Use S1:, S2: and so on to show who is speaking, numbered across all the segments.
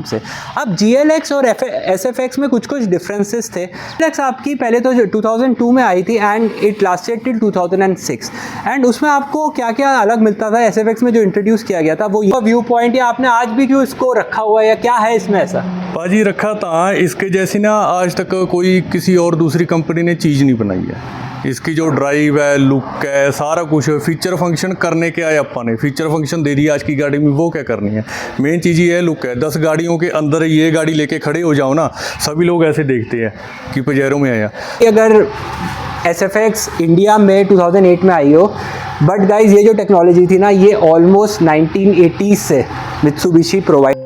S1: से। अब GLX और SFX में कुछ कुछ डिफरेंसेस थे। GLX आपकी पहले तो 2002 में आई थी and it lasted till 2006 and उसमें आपको क्या क्या अलग मिलता था SFX में जो इंट्रोड्यूस किया गया था, वो व्यू पॉइंट या आपने आज भी क्यों इसको रखा हुआ है या क्या है इसमें ऐसा?
S2: पाजी रखा था, इसके जैसी ना आज तक कोई किसी और दूसरी कंपनी ने चीज़ नहीं बनाई है। इसकी जो ड्राइव है, लुक है, सारा कुछ फीचर फंक्शन करने के आए अपन ने, फीचर फंक्शन दे दिया आज की गाड़ी में, वो क्या करनी है, मेन चीज़ ये है लुक है। 10 गाड़ियों के अंदर ये गाड़ी लेके खड़े हो जाओ ना, सभी लोग ऐसे देखते हैं कि पजेरो में आया।
S1: अगर SFX इंडिया में 2008 में आई हो, बट गाइज ये जो टेक्नोलॉजी थी ना, ये ऑलमोस्ट 1980s से Mitsubishi provide.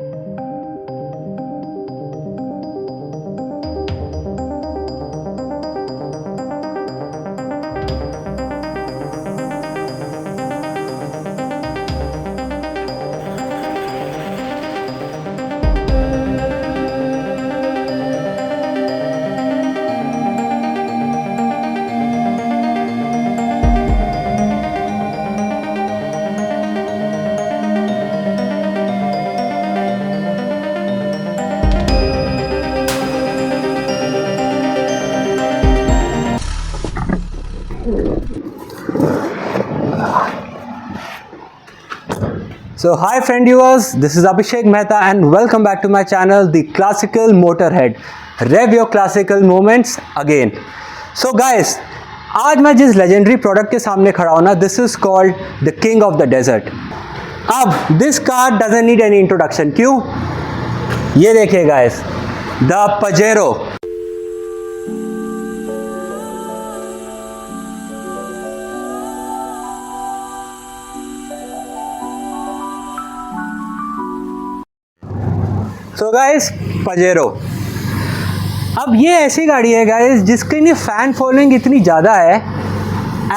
S1: So hi friend viewers, this is Abhishek Mehta and welcome back to my channel, The Classical Motorhead. Rev your classical moments again. So guys, आज मैं जिस legendary product के सामने खड़ा हूं ना, this is called the king of the desert. अब this car doesn't need any introduction. क्यों? ये देखिए guys, the Pajero. So guys, Pajero. अब ये ऐसी गाड़ी है गाइस जिसके लिए फैन फॉलोइंग इतनी ज़्यादा है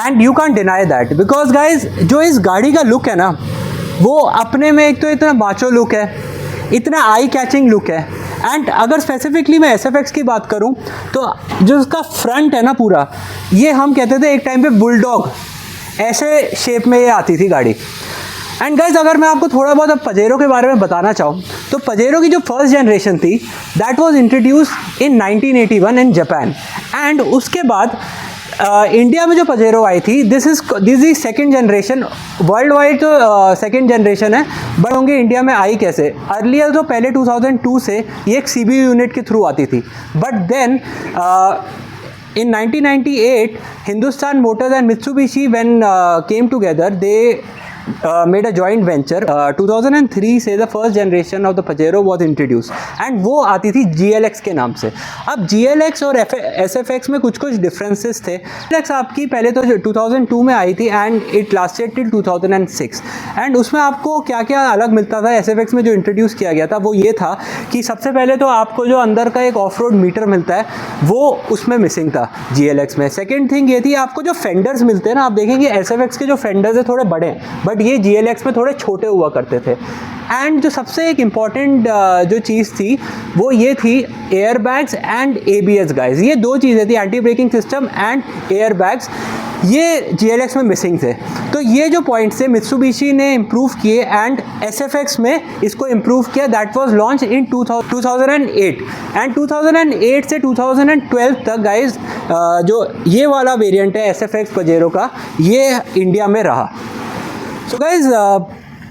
S1: and you can deny that, because guys जो इस गाड़ी का लुक है ना, वो अपने में एक तो इतना माचो लुक है, इतना आई कैचिंग लुक है। एंड अगर स्पेसिफिकली मैं SFX की बात करूं तो जो उसका फ्रंट है ना पूरा, ये हम कहते थे एक टाइम पे बुलडॉग, ऐसे शेप में ये आती थी गाड़ी। एंड गाइज अगर मैं आपको थोड़ा बहुत अब पजेरो के बारे में बताना चाहूँ तो पजेरो की जो फर्स्ट जनरेशन थी that was introduce in 1981 in Japan and उसके बाद इंडिया में जो पजेरो आई थी this is second generation. World wide तो सेकंड जनरेशन है, बट होंगे इंडिया में आई कैसे? अर्लियर तो पहले 2002 से ये एक CBU यूनिट के थ्रू आती थी, but then in 1998 Hindustan Motors and Mitsubishi when came together, they made a joint venture. 2003 से the first generation of the Pajero was introduced and वो आती थी GLX के नाम से। अब GLX और SFX में कुछ कुछ डिफरेंसेस थे। GLX आपकी पहले तो 2002 में आई थी and it lasted till 2006 and उसमें आपको क्या क्या अलग मिलता था SFX में जो इंट्रोड्यूस किया गया था, वो ये था कि सबसे पहले तो आपको जो अंदर का एक ऑफ रोड मीटर मिलता है वो उसमें मिसिंग था GLX में। सेकेंड थिंग ये थी, आपको जो फेंडर्स मिलते हैं ना, आप देखेंगे SFX के जो फेंडर्स है थोड़े बड़े हैं, बट ये GLX में थोड़े छोटे हुआ करते थे। एंड जो सबसे एक इम्पॉर्टेंट जो चीज़ थी वो ये थी air bags and ABS guys. ये दो चीज़ें थी, anti braking system and air bags, ये GLX में मिसिंग थे। तो ये जो पॉइंट्स थे मित्सुबिशी ने इम्प्रूव किए एंड SFX में इसको इम्प्रूव किया। That was launch in 2008 and 2008 से 2012 तक गाइज जो ये वाला वेरिएंट है SFX पजेरो का, ये इंडिया में रहा। So guys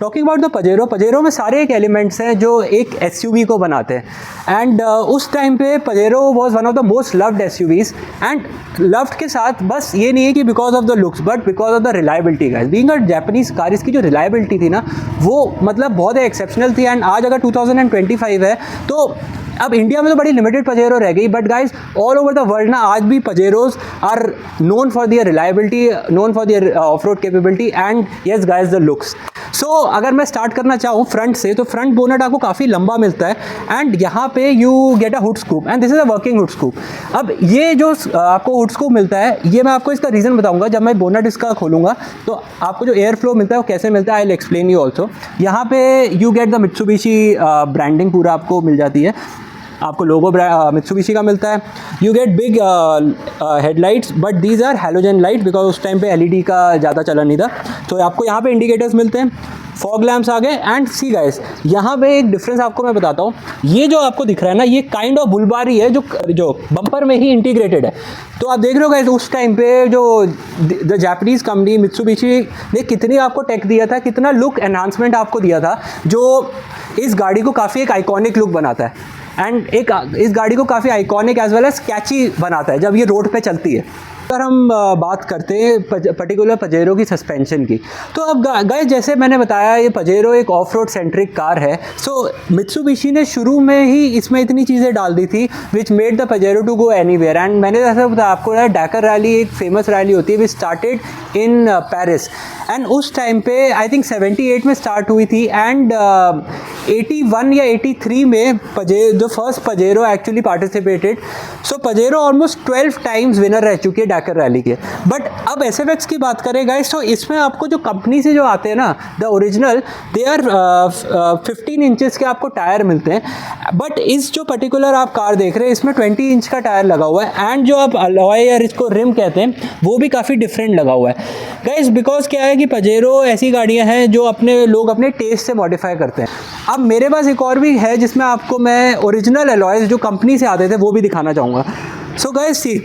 S1: talking about the Pajero में सारे एक एलिमेंट्स हैं जो एक SUV को बनाते हैं एंड उस टाइम पे Pajero was one of the most loved SUVs and loved के साथ बस ये नहीं है कि because of the looks but because of the reliability guys. Being a Japanese car, इसकी जो रिलायबिलिटी थी ना वो मतलब बहुत एक्सेप्शनल थी। एंड आज अगर 2025 है तो अब इंडिया में तो बड़ी लिमिटेड पजेरो रह गई, but guys all over the world ना आज भी Pajeros are known for their reliability, known for their off road capability and yes guys the looks. So अगर मैं स्टार्ट करना चाहूँ फ्रंट से, तो फ्रंट बोनट आपको काफ़ी लंबा मिलता है एंड यहाँ पे you get a hood scoop and this is a working hood scoop. अब ये जो आपको हुड स्कूप मिलता है, ये मैं आपको इसका रीज़न बताऊंगा जब मैं बोनट इसका खोलूँगा, तो आपको जो एयर फ्लो मिलता है वो कैसे मिलता है, I will explain you also. यहाँ पे you get the Mitsubishi branding पूरा आपको मिल जाती है आपको लोगो मित्सुबिशी का मिलता है। You get big headlights but these are halogen light because उस टाइम पे LED का ज़्यादा चलन नहीं था। तो आपको यहाँ पे इंडिकेटर्स मिलते हैं, फॉग लैम्प्स आ गए। एंड सी गाइस, यहाँ पे एक डिफरेंस आपको मैं बताता हूँ। ये जो आपको दिख रहा है ना, ये काइंड ऑफ बुलबारी है जो बम्पर में ही इंटीग्रेटेड है। तो आप देख रहे हो गाइस, उस टाइम पे जो द जापानीज़ कंपनी मित्सुबिशी ने कितनी आपको टेक दिया था, कितना लुक एनहांसमेंट आपको दिया था, जो इस गाड़ी को काफ़ी एक आइकॉनिक लुक बनाता है एंड इस गाड़ी को काफ़ी आइकॉनिक एज वेल एज कैची बनाता है जब ये रोड पे चलती है। अगर हम बात करते हैं पर्टिकुलर पजेरो की सस्पेंशन की, तो अब गाइस जैसे मैंने बताया, ये पजेरो एक ऑफ रोड सेंट्रिक कार है। सो मित्सुबिशी ने शुरू में ही इसमें इतनी चीज़ें डाल दी थी which made the Pajero to go anywhere. And मैंने जैसे बताया आपको, डैकर रैली एक फेमस रैली होती है which started in Paris. And उस टाइम पे आई थिंक 78 में स्टार्ट हुई थी एंड 81 या 83 में जो फर्स्ट पजेरो एक्चुअली पार्टिसिपेटेड। सो पजेरो ऑलमोस्ट 12 टाइम्स विनर रह चुकी है डैकर रैली के। बट अब SFX की बात करें गाइस, तो इसमें आपको जो कंपनी से जो आते हैं ना, the original, they are 15 inches के आपको टायर मिलते हैं। बट इस जो पर्टिकुलर आप कार देख रहे हैं, इसमें 20 इंच का टायर लगा हुआ है एंड जो आप अलॉय या इसको रिम कहते हैं, वो भी काफ़ी डिफरेंट लगा हुआ है गाइस। बिकॉज क्या है कि पजेरो ऐसी गाड़ियाँ हैं जो लोग अपने टेस्ट से मॉडिफाई करते हैं। अब मेरे पास एक और भी है जिसमें आपको मैं ओरिजिनल अलॉयज जो कंपनी से आते थे वो भी दिखाना चाहूँगा। सो गाइस सी,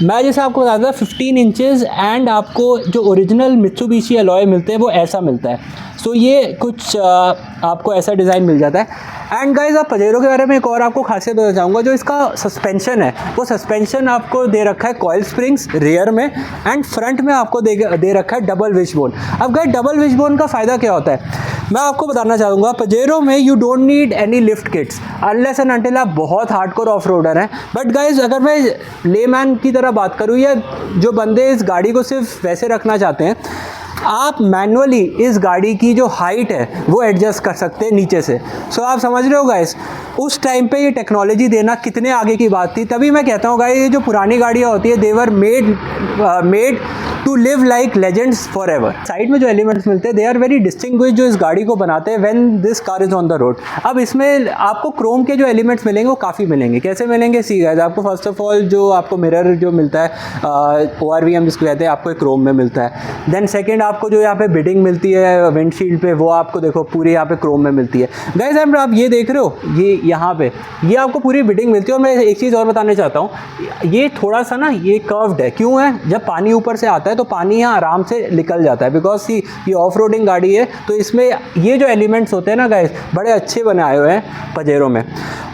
S1: मैं जैसे आपको बताता था 15 इंचेस एंड आपको जो ओरिजिनल मित्सुबिशी अलॉय मिलते हैं वो ऐसा मिलता है। सो ये कुछ आपको ऐसा डिज़ाइन मिल जाता है। एंड गाइस, आप पजेरो के बारे में एक और आपको खासियत बताना चाहूँगा, जो इसका सस्पेंशन है, वो सस्पेंशन आपको दे रखा है कॉइल स्प्रिंग्स रियर में एंड फ्रंट में आपको दे रखा है डबल विशबोन। अब गाइस, डबल विशबोन का फ़ायदा क्या होता है, मैं आपको बताना चाहूँगा। पजेरो में you don't need any lift kits unless and until आप बहुत हार्डकोर ऑफ रोडर हैं। बट गाइस, अगर मैं लेमैन की तरह बात करूँ या जो बंदे इस गाड़ी को सिर्फ वैसे रखना चाहते हैं, आप मैनुअली इस गाड़ी की जो हाइट है वो एडजस्ट कर सकते हैं नीचे से। सो आप समझ रहे हो गाइस, उस टाइम पे ये टेक्नोलॉजी देना कितने आगे की बात थी। तभी मैं कहता हूँ गाइस, ये जो पुरानी गाड़ियाँ होती है, they were made to live like legends forever. Side में जो एलिमेंट्स मिलते हैं, दे आर वेरी डिस्टिंग्विश, जो इस गाड़ी को बनाते हैं when this car is on the road. अब इसमें आपको क्रोम के जो एलिमेंट्स मिलेंगे वो काफ़ी मिलेंगे। कैसे मिलेंगे, सी गाइस, आपको फर्स्ट ऑफ ऑल जो आपको मिरर जो मिलता है, ORVM जिसको कहते हैं, आपको एक क्रोम में मिलता है। देन सेकेंड, आपको जो यहाँ पे बिडिंग मिलती है विंडशील्ड पे, वो आपको देखो पूरी यहाँ पे क्रोम में मिलती है। गाइस, आप ये देख रहे हो, ये यहाँ पे ये आपको पूरी बिडिंग मिलती है। और मैं एक चीज़ और बताना चाहता हूँ, ये थोड़ा सा ना ये कर्व्ड है। क्यों है, जब पानी ऊपर से आता है तो पानी यहाँ आराम से निकल जाता है, बिकॉज सी ये ऑफ रोडिंग गाड़ी है, तो इसमें ये जो एलिमेंट्स होते हैं ना गाइस, बड़े अच्छे बनाए हुए हैं पजेरो में।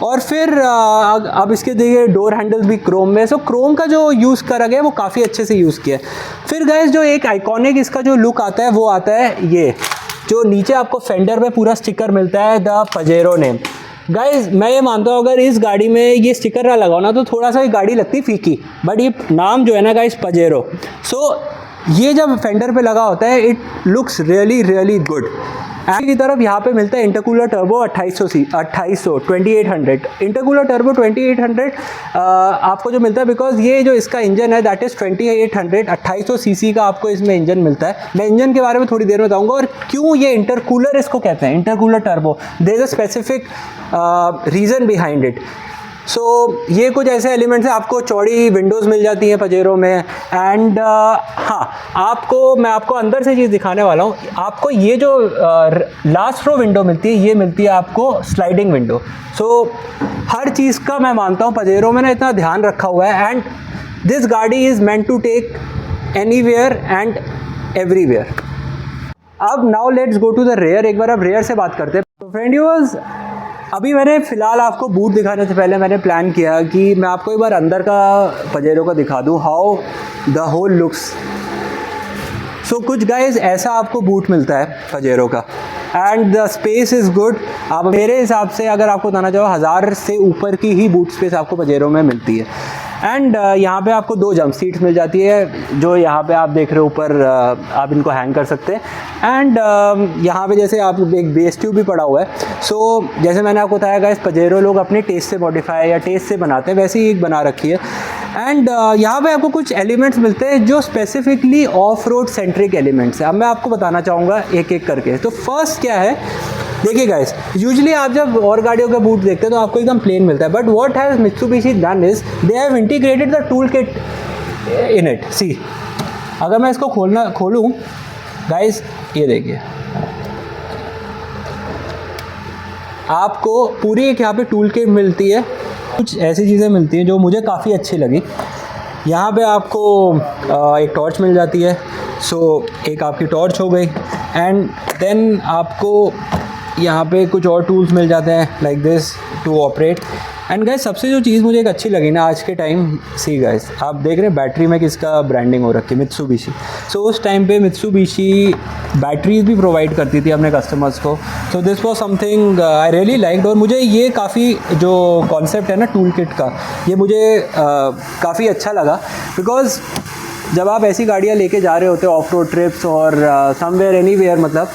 S1: और फिर अब इसके देखिए डोर हैंडल्स भी क्रोम में। सो क्रोम का जो यूज़ करा गया वो काफ़ी अच्छे से यूज़ किया है। फिर गाइस, जो एक आइकॉनिक इसका जो लुक आता है वो आता है ये, जो नीचे आपको फेंडर पे पूरा स्टिकर मिलता है, द पजेरो नेम। गाइस, मैं ये मानता हूँ अगर इस गाड़ी में ये स्टिकर ना लगाओ ना तो थोड़ा सा ये गाड़ी लगती फीकी, बट ये नाम जो है ना गाइस, पजेरो। सो ये जब फेंडर पे लगा होता है, it looks really really good. And की तरफ यहाँ पे मिलता है इंटरकूलर टर्बो 2800 इंटरकूलर टर्बो 2800 आपको जो मिलता है, बिकॉज ये जो इसका इंजन है दैट इज़ 2800 सीसी का आपको इसमें इंजन मिलता है। मैं इंजन के बारे में थोड़ी देर में बताऊंगा और क्यों ये इंटरकूलर इसको कहते हैं, intercooler turbo. There is a specific reason behind it. So ये कुछ ऐसे एलिमेंट्स हैं। आपको चौड़ी विंडोज़ मिल जाती हैं पजेरो में। एंड हाँ, मैं आपको अंदर से चीज़ दिखाने वाला हूँ। आपको ये जो लास्ट रो विंडो मिलती है, ये मिलती है आपको स्लाइडिंग विंडो। सो हर चीज़ का मैं मानता हूँ पजेरो में ना इतना ध्यान रखा हुआ है। एंड दिस गाड़ी is meant to take anywhere and everywhere. अब now let's go to the rear. एक बार अब रेयर से बात करते हैं। तो फ्रेंड यूज़, अभी मैंने फ़िलहाल आपको बूट दिखाने से पहले मैंने प्लान किया कि मैं आपको एक बार अंदर का पजेरो का दिखा दूँ, हाउ द होल लुक्स। सो कुछ गाइस ऐसा आपको बूट मिलता है पजेरो का and the space is good. आप मेरे हिसाब से अगर आपको बताना चाहो 1000 से ऊपर की ही बूट स्पेस आपको पजेरो में मिलती है। एंड यहाँ पे आपको 2 जंप सीट्स मिल जाती है, जो यहाँ पे आप देख रहे हो ऊपर, आप इनको हैंग कर सकते हैं। एंड यहाँ पे जैसे आप एक बेस ट्यूब भी पड़ा हुआ है। सो जैसे मैंने आपको बताया गाइस, पजेरो लोग अपने टेस्ट से मॉडिफाई या टेस्ट से बनाते हैं, वैसे ही एक बना रखी है। एंड यहाँ पे आपको कुछ एलिमेंट्स मिलते हैं जो specifically of road centric elements हैं। अब मैं आपको बताना चाहूँगा एक एक करके। तो फर्स्ट क्या है, देखिए गाइस, यूजुअली आप जब और गाड़ियों का बूट देखते हैं तो आपको एकदम प्लेन मिलता है, but what has Mitsubishi done is they have integrated the tool kit in it. See, अगर मैं इसको खोलूँ गाइस, ये देखिए आपको पूरी एक यहाँ पे टूल किट मिलती है। कुछ ऐसी चीज़ें मिलती हैं जो मुझे काफ़ी अच्छी लगी। यहाँ पे आपको एक टॉर्च मिल जाती है, सो एक आपकी टॉर्च हो गई, एंड देन आपको यहाँ पे कुछ और टूल्स मिल जाते हैं like this to operate. And guys, सबसे जो चीज़ मुझे एक अच्छी लगी ना आज के टाइम, सी गाइस आप देख रहे हैं बैटरी में किसका ब्रांडिंग हो रखी है, मित्सुबिशी। सो उस टाइम पे मित्सुबिशी बैटरीज भी प्रोवाइड करती थी अपने कस्टमर्स को। So this was something I really liked, और मुझे ये काफ़ी जो कॉन्सेप्ट है ना टूल किट का, ये मुझे काफ़ी अच्छा लगा। बिकॉज जब आप ऐसी गाड़ियाँ लेके जा रहे होते हो ऑफ रोड ट्रिप्स और समवेयर एनीवेयर, मतलब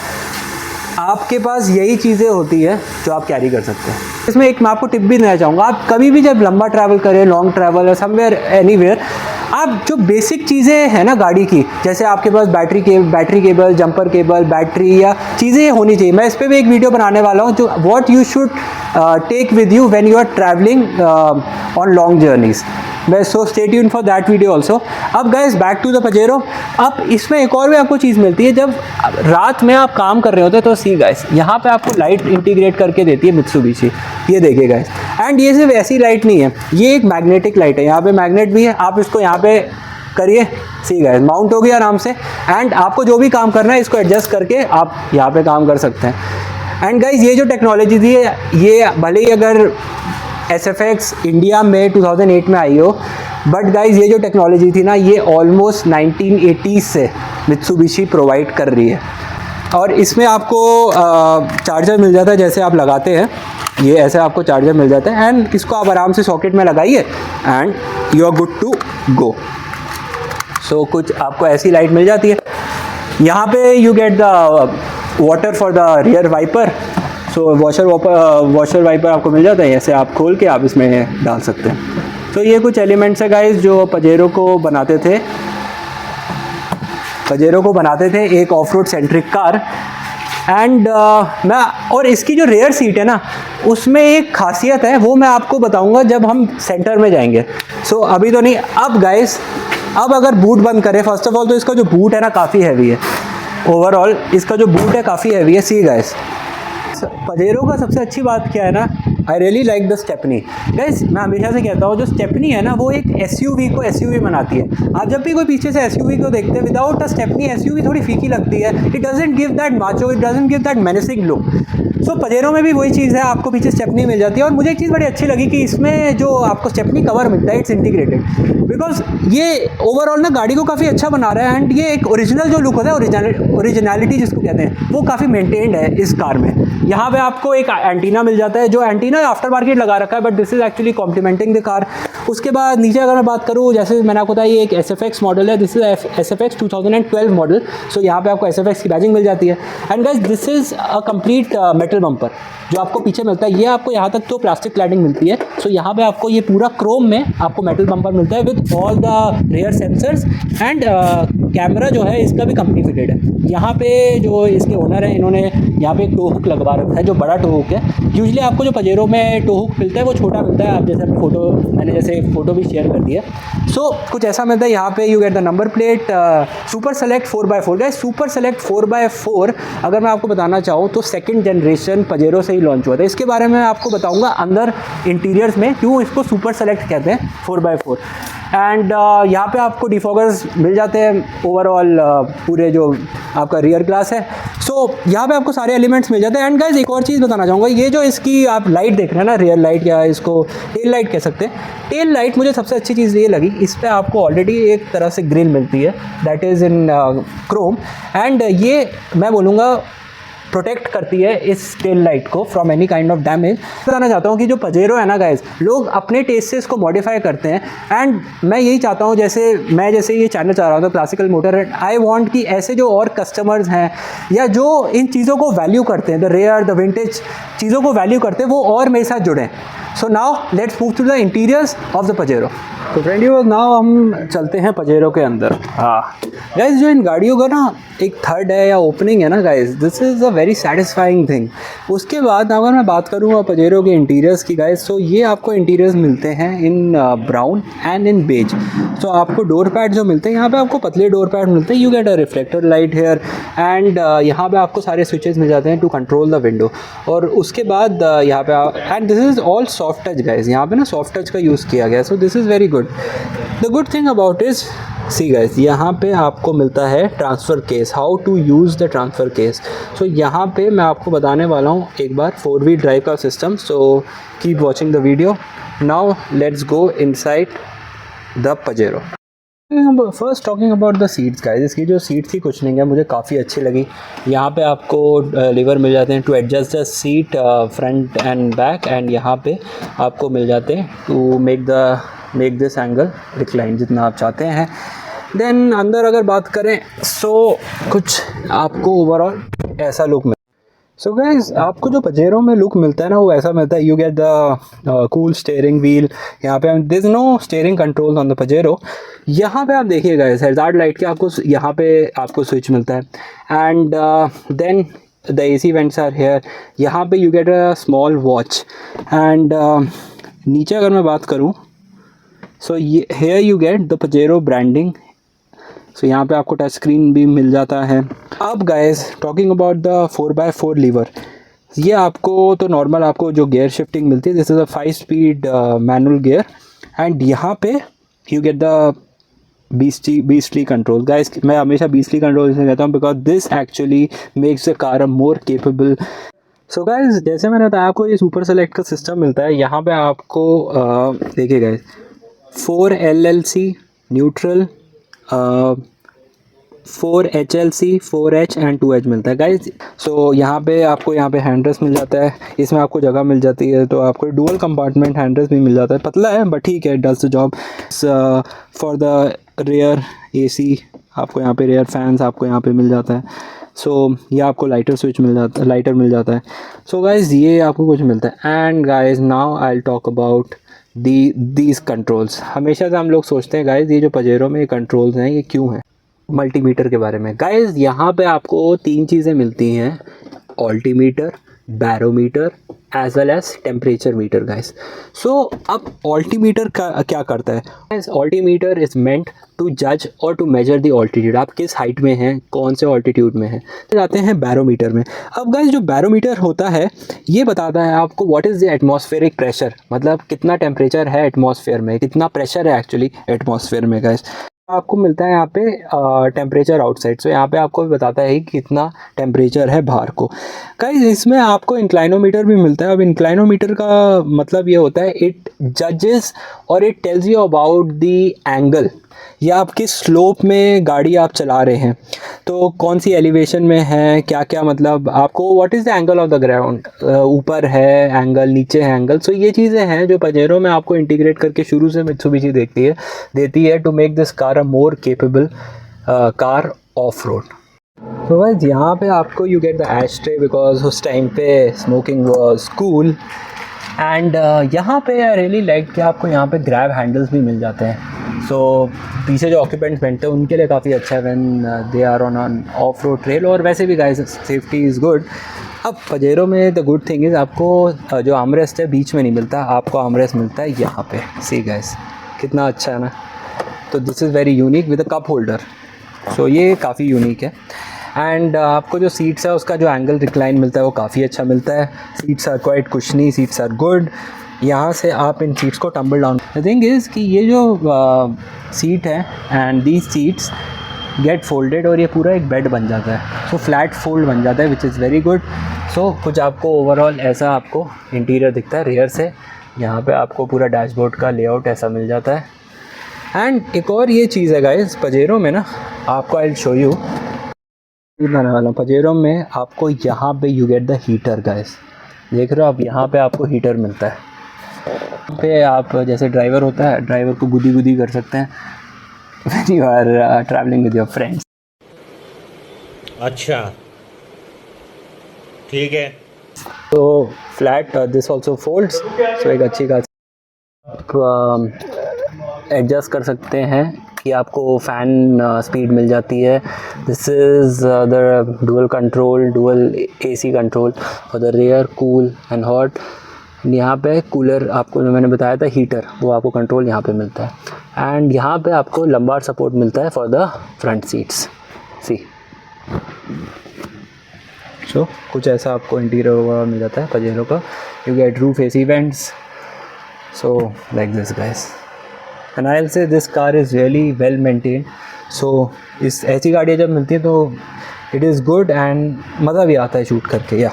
S1: आपके पास यही चीज़ें होती है जो आप कैरी कर सकते हैं। इसमें एक मैं आपको टिप भी देना चाहूँगा, आप कभी भी जब लंबा ट्रैवल करें, लॉन्ग ट्रैवल या समवेयर एनीवेयर, आप जो बेसिक चीज़ें हैं ना गाड़ी की, जैसे आपके पास battery cable, jumper cable, battery या चीज़ें होनी चाहिए। मैं इस पर भी एक वीडियो बनाने वाला हूँ जो what you should take with you when you are travelling on long journeys. So stay tuned for that video also. अब guys back to the Pajero. अब इसमें एक और भी आपको चीज़ मिलती है, जब रात में आप काम कर रहे होते हैं तो सी गाइस यहाँ पे आपको लाइट इंटीग्रेट करके देती है मित्सुबिशी, ये देखिए गाइस। एंड ये सिर्फ ऐसी लाइट नहीं है, ये एक मैग्नेटिक लाइट है, यहाँ पे मैग्नेट भी है, आप इसको यहाँ पे करिए, सी गाइस माउंट हो गया आराम से। एंड आपको जो भी काम करना है इसको एडजस्ट करके आप यहाँ पे काम कर सकते हैं। एंड गाइस, ये जो टेक्नोलॉजी थी, ये भले ही अगर SFX इंडिया में 2008 में आई हो, बट गाइज ये जो टेक्नोलॉजी थी ना, ये ऑलमोस्ट 1980s से मित्सुबिशी प्रोवाइड कर रही है। और इसमें आपको चार्जर मिल जाता है, जैसे आप लगाते हैं ये ऐसे आपको चार्जर मिल जाता है, एंड इसको आप आराम से सॉकेट में लगाइए and you are good to go. So कुछ आपको ऐसी लाइट मिल जाती है। यहाँ पे you get the water for the rear wiper. So washer wiper आपको मिल जाता है, ऐसे आप खोल के आप इसमें डाल सकते हैं। तो ये कुछ एलिमेंट्स है गाइस जो पजेरो को बनाते थे एक of road centric car. And और इसकी जो रेयर सीट है ना, उसमें एक खासियत है, वो मैं आपको बताऊंगा जब हम सेंटर में जाएंगे। सो अभी तो नहीं। अब गाइस, अब अगर बूट बंद करें, फर्स्ट ऑफ ऑल तो इसका जो बूट है ना काफ़ी हैवी है। ओवरऑल इसका जो बूट है काफ़ी हैवी है। सी गाइस, पजेरो का सबसे अच्छी बात क्या है ना, I really like the stepney. Guys, मैं हमेशा से कहता हूँ जो स्टेपनी है ना, वो एक SUV को SUV बनाती है। आप जब भी कोई पीछे से SUV को देखते हैं विदाउट अ स्टेपनी, SUV थोड़ी फीकी लगती है। It doesn't give that macho, it doesn't give that menacing look. So Pajero में भी वही चीज़ है, आपको पीछे स्टेपनी मिल जाती है। और मुझे एक चीज़ बड़ी अच्छी लगी कि इसमें जो आपको स्टेपनी कवर मिलता है, इट्स इंटीग्रेटेड, बिकॉज ये ओवरऑल ना गाड़ी को काफ़ी अच्छा बना रहा है। एंड ये एक ओरिजिनल जो लुक होता है, ओरिजिनलिटी जिसको कहते हैं, वो काफ़ी मेंटेन्ड है इस कार में। यहाँ पे आपको एक एंटीना मिल जाता है, जो एंटीना आफ्टर मार्केट लगा रखा है, but this is actually complementing the car. उसके बाद नीचे अगर मैं बात करूँ, जैसे मैंने आपको बताया ये एक SFX मॉडल है, दिस इज SFX 2012 मॉडल। सो यहाँ पे आपको SFX की बैजिंग मिल जाती है। And guys, this is a complete metal bumper जो आपको पीछे मिलता है। ये आपको यहाँ तक तो प्लास्टिक क्लैडिंग मिलती है। सो यहाँ पे आपको ये पूरा क्रोम में आपको मेटल बम्पर मिलता है with all the rear sensors. And camera जो है इसका भी कंपनी फिटेड है। यहाँ पे जो इसके ओनर हैं, इन्होंने यहाँ पे एक टो हुक लगवा रखा है, जो बड़ा टो हुक है। यूजुअली आपको जो पजेरो में टो हुक मिलता है वो छोटा मिलता है, आप जैसे मैंने फ़ोटो भी शेयर कर दी है। सो कुछ ऐसा मिलता है। यहाँ पे you get the number plate, super select 4x4। Guys, super select 4x4 अगर मैं आपको बताना चाहूँ तो सेकंड जनरेशन पजेरो से ही लॉन्च हुआ था। इसके बारे में आपको बताऊँगा अंदर इंटीरियर्स में क्यों इसको सुपर सेलेक्ट कहते हैं 4x4। एंड यहाँ पे आपको डिफॉगर्स मिल जाते हैं ओवरऑल पूरे जो आपका रियर ग्लास है। सो यहाँ पे आपको सारे एलिमेंट्स मिल जाते हैं। एंड गाइस, एक और चीज़ बताना चाहूँगा, ये जो इसकी आप लाइट देख रहे हैं ना, रियर लाइट या इसको टेल लाइट कह सकते हैं। टेल लाइट मुझे सबसे अच्छी चीज़ ये लगी, इस पर आपको ऑलरेडी एक तरह से ग्रिल मिलती है, that is in Chrome. And ये मैं बोलूँगा प्रोटेक्ट करती है इस टेल लाइट को from any kind of damage. बताना चाहता हूँ कि जो पजेरो है ना गाइस, लोग अपने टेस्ट से इसको मॉडिफाई करते हैं। एंड मैं यही चाहता हूँ, जैसे ये चैनल चाह रहा हूँ तो क्लासिकल मोटर, आई वांट कि ऐसे जो और कस्टमर्स हैं या जो इन चीज़ों को वैल्यू करते हैं, द रेयर द विंटेज चीज़ों को वैल्यू करते हैं, वो और मेरे साथ जुड़ें। So now let's move to the interiors of the Pajero. तो फ्रेंडियो नाउ हम चलते हैं पजेरो के अंदर। हाँ गाइज, जो इन गाड़ियों का ना एक थर्ड है या ओपनिंग है ना guys, this is a very satisfying thing. उसके बाद अगर मैं बात करूँ पजेरो के इंटीरियर्स की गाइज, तो ये आपको इंटीरियर्स मिलते हैं in brown and in beige. तो आपको डोर पैड जो मिलते हैं यहाँ पे आपको पतले डोर पैड मिलते हैं। You get a reflector light here and यहाँ पे आपको सारे स्विचेस मिल जाते हैं टू कंट्रोल द विंडो। और उसके बाद यहाँ पे and this is all soft touch guys, यहाँ पे ना सॉफ्ट टच का यूज़ किया गया। So this is very good. The good thing about is see guys, यहाँ पे आपको मिलता है transfer case, how to use the transfer case. So यहाँ पे मैं आपको बताने वाला हूँ एक बार 4 व्हील ड्राइव का system. So keep watching the video. Now let's go inside the Pajero. First talking about the seats guys, इसकी जो सीट थी कुछ नहीं है, मुझे काफ़ी अच्छी लगी। यहाँ पे आपको लीवर मिल जाते हैं to adjust the seat front and back, and यहाँ पे आपको मिल जाते हैं to make this angle recline जितना आप चाहते हैं। देन अंदर अगर बात करें सो कुछ आपको ओवरऑल ऐसा लुक मिलता है। सो गाइज, आपको जो पजेरो में लुक मिलता है ना वो ऐसा मिलता है। You get the cool steering wheel. यहाँ पे there is no steering control on the Pajero. यहाँ पे आप देखिए गाइज, हैजार्ड लाइट के आपको यहाँ पे आपको स्विच मिलता है। And then the AC vents are here. यहाँ पे you get a small watch. एंड नीचे अगर मैं बात करूँ सो ये here you get the Pajero branding. So यहाँ पे आपको टच स्क्रीन भी मिल जाता है। अब guys, talking about the 4x4 lever, ये आपको तो नॉर्मल आपको जो गियर शिफ्टिंग मिलती है, this is a 5 speed manual gear. And यहाँ पे you get the beastly control. Guys, मैं हमेशा बीस्टली कंट्रोल इसलिए कहता हूँ because this actually makes the car more capable. So guys, जैसे मैंने बताया आपको ये सुपर सेलेक्ट का सिस्टम मिलता है। यहाँ पे आपको देखिए guys, 4 LLC neutral, 4 HLC, 4H and 2H मिलता है गाइज। सो यहाँ पे आपको यहाँ पे हैंडरेस्ट मिल जाता है, इसमें आपको जगह मिल जाती है। तो आपको डुअल कंपार्टमेंट हैंडरेस्ट भी मिल जाता है, पतला है बट ठीक है, does the job. For the rear AC आपको यहाँ पे रेयर फैंस आपको यहाँ पे मिल जाता है। सो ये आपको लाइटर स्विच मिल जाता है, लाइटर मिल जाता है। सो गाइज, ये आपको कुछ मिलता है। And guys, now I will talk about these controls. हमेशा से हम लोग सोचते हैं गाइज, ये जो पजेरो में ये कंट्रोल्स हैं ये क्यों हैं। मल्टीमीटर के बारे में गाइज, यहाँ पे आपको 3 चीज़ें मिलती हैं, altimeter, barometer as well as temperature meter guys. So अब ऑल्टीमीटर का क्या करता है? ऑल्टीमीटर इज़ मेंट टू जज और टू मेजर द ऑल्टीट्यूड, आप किस हाइट में हैं, कौन से ऑल्टीट्यूड में हैं। तो जाते हैं बैरोमीटर में। अब गाइज, जो बैरोमीटर होता है ये बताता है आपको what is the atmospheric pressure, मतलब कितना टेम्परेचर है एटमॉस्फेयर में, कितना प्रेशर है एक्चुअली एटमॉस्फेयर में गाइज। आपको मिलता है यहाँ पे टेम्परेचर आउटसाइड। सो यहाँ पे आपको भी बताता है कि कितना टेम्परेचर है बाहर को। गाइस, इसमें आपको इंक्लाइनोमीटर भी मिलता है। अब इंक्लाइनोमीटर का मतलब ये होता है, इट जजेस और it tells you about the angle, या आप किस स्लोप में गाड़ी आप चला रहे हैं, तो कौन सी एलिवेशन में है, क्या क्या, मतलब आपको what is the angle of the ground, ऊपर है एंगल, नीचे है एंगल। सो ये चीज़ें हैं जो पजेरो में आपको इंटीग्रेट करके शुरू से मित्सुबिशी देती है to make this car a more capable car off road. So guys, यहाँ पे आपको you get the ashtray because उस टाइम पे स्मोकिंग वाज कूल। एंड यहाँ पे आई रियली लाइक कि आपको यहाँ पे ग्रैब हैंडल्स भी मिल जाते हैं। सो पीछे जो ऑक्यूपेंट्स बैठते हैं उनके लिए काफ़ी अच्छा है when they are on an off road trail. और वैसे भी गाइस, सेफ्टी इज़ गुड। अब पजेरो में द गुड थिंग इज़ आपको जो आर्मरेस्ट है बीच में नहीं मिलता, आपको आर्मरेस्ट मिलता है यहाँ पे। सी गाइस, कितना अच्छा है ना। तो this is very unique with a cup holder. So ये काफ़ी यूनिक है। एंड आपको जो सीट्स है उसका जो एंगल रिक्लाइन मिलता है वो काफ़ी अच्छा मिलता है। Seats are quite cushiony, seats are good. यहाँ से आप इन सीट्स को tumble down. The thing is कि ये जो सीट है and these seats get folded और ये पूरा एक बेड बन जाता है। सो फ्लैट फोल्ड बन जाता है विच इज़ वेरी गुड। सो कुछ आपको ओवरऑल ऐसा आपको इंटीरियर दिखता है रेयर से। यहाँ पे आपको पूरा डैशबोर्ड का लेआउट ऐसा मिल जाता है। एंड एक और ये चीज़ है गाइस, पजेरो में ना आपको आई विल शो यू बनाने वाला हूँ। पजेरो में आपको यहाँ पे you get the heater guys, देख रहे हो आप, यहाँ पे आपको हीटर मिलता है। यहाँ पे आप जैसे ड्राइवर होता है, ड्राइवर को गुदी गुदी कर सकते हैं when you are travelling with your friends.
S3: अच्छा, ठीक है।
S1: तो flat this also folds, so एक अच्छी खासी एडजस्ट कर सकते हैं कि आपको फ़ैन स्पीड मिल जाती है. This is the dual control, dual AC control for the rear, cool and hot. यहाँ पे कूलर आपको जो मैंने बताया था हीटर, वो आपको कंट्रोल यहाँ पे मिलता है. एंड यहाँ पे आपको लंबार सपोर्ट मिलता है for the front seats. See so कुछ ऐसा आपको इंटीरियर मिल जाता है पजेरो का. You get roof AC vents, so like this guys. And I will say this car is really well maintain. So इस ऐसी गाड़ियाँ जब मिलती हैं तो इट इज़ गुड एंड मज़ा भी आता है शूट करके. या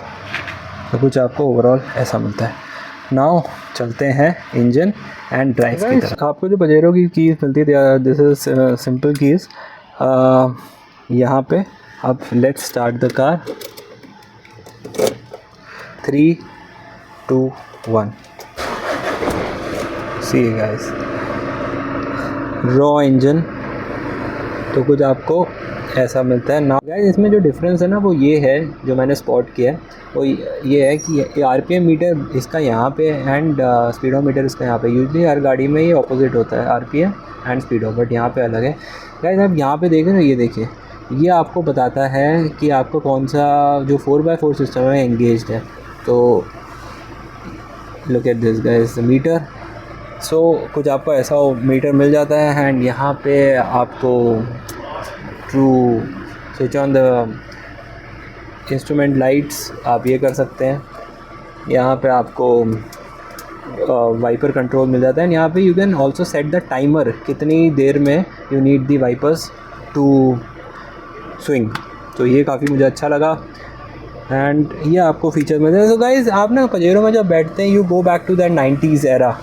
S1: तो कुछ आपको ओवरऑल ऐसा मिलता है. नाउ चलते हैं इंजन एंड ड्राइव की तरफ. आपको जो पजेरो की कीज़ मिलती है, दिस इज़ सिंपल कीज़. यहाँ पे अब let's start the car. 3, 2, 1. See guys, raw engine. तो कुछ आपको ऐसा मिलता है ना गाइस. इसमें जो डिफरेंस है ना वो ये है, जो मैंने स्पॉट किया है वो ये है कि RPM मीटर इसका यहाँ पे एंड स्पीडोमीटर इसका यहाँ पे. यूजली हर गाड़ी में ये ऑपोजिट होता है, RPM एंड स्पीडो, बट यहाँ पे अलग है गाइस. आप यहाँ पे देखें ना, ये देखिए, ये आपको बताता है कि आपको कौन सा जो 4x4 सिस्टम है एंगेज्ड है. तो look at this guys, meter. So कुछ आपको ऐसा मीटर मिल जाता है. एंड यहाँ पे आपको true switch on the instrument lights आप ये कर सकते हैं. यहाँ पे आपको वाइपर कंट्रोल मिल जाता है. यहाँ पे you can also set the timer, कितनी देर में you need the wipers to swing. तो ये काफ़ी मुझे अच्छा लगा. एंड ये आपको फीचर मिलते हैं. सो गाइस, आप ना पजेरो में जब बैठते हैं, you go back to the 90s era.